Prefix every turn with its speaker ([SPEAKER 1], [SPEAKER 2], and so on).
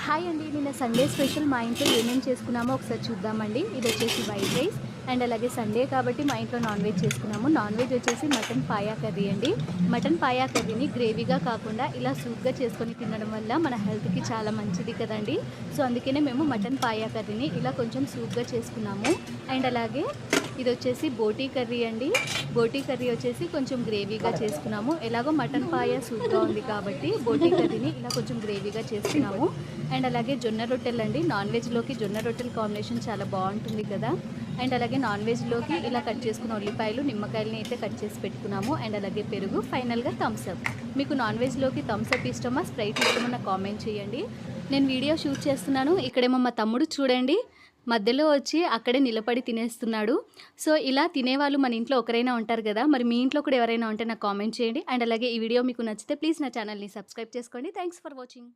[SPEAKER 1] Hi అండి. నిన్న Sunday special మా ఇంట్లో ఏమేమి చేసుకున్నామో ఒకసారి చూద్దామండి. ఇది వచ్చేసి వైట్ రైస్ అండ్ అలాగే సండే కాబట్టి మా ఇంట్లో నాన్ వెజ్ చేసుకున్నాము. నాన్ వెజ్ వచ్చేసి మటన్ పాయా కర్రీ అండి. మటన్ పాయా కర్రీని గ్రేవీగా కాకుండా ఇలా సూప్గా చేసుకొని తినడం వల్ల మన హెల్త్కి చాలా మంచిది కదండి. సో అందుకనే మేము మటన్ పాయా కర్రీని ఇలా కొంచెం సూప్గా చేసుకున్నాము. అండ్ అలాగే ఇది వచ్చేసి బోటీ కర్రీ అండి. బోటీ కర్రీ వచ్చేసి కొంచెం గ్రేవీగా చేసుకున్నాము. ఎలాగో మటన్ పాయ సూప్గా ఉంది కాబట్టి బోటీ కర్రీని ఇలా కొంచెం గ్రేవీగా చేసుకున్నాము. అండ్ అలాగే జొన్న రొట్టెలు అండి. నాన్ వెజ్లోకి జొన్న రొట్టెల కాంబినేషన్ చాలా బాగుంటుంది కదా. అండ్ అలాగే నాన్ వెజ్లోకి ఇలా కట్ చేసుకున్న ఉల్లిపాయలు నిమ్మకాయలని అయితే కట్ చేసి పెట్టుకున్నాము. అండ్ అలాగే పెరుగు, ఫైనల్గా థమ్స్అప్. మీకు నాన్ వెజ్లోకి థమ్స్అప్ ఇష్టమా, స్ప్రైట్ ఇష్టమా నాకు కామెంట్ చేయండి. నేను వీడియో షూట్ చేస్తున్నాను. ఇక్కడేమో మా తమ్ముడు చూడండి మధ్యలో వచ్చి అక్కడే నిలబడి తినేస్తున్నాడు. సో ఇలా తినేవాళ్ళు మన ఇంట్లో ఒకరైనా ఉంటారు కదా. మరి మీ ఇంట్లో కూడా ఎవరైనా ఉంటే నాకు కామెంట్ చేయండి. అండ్ అలాగే ఈ వీడియో మీకు నచ్చితే ప్లీజ్ నా ఛానల్ని సబ్స్క్రైబ్ చేసుకోండి. Thanks for watching.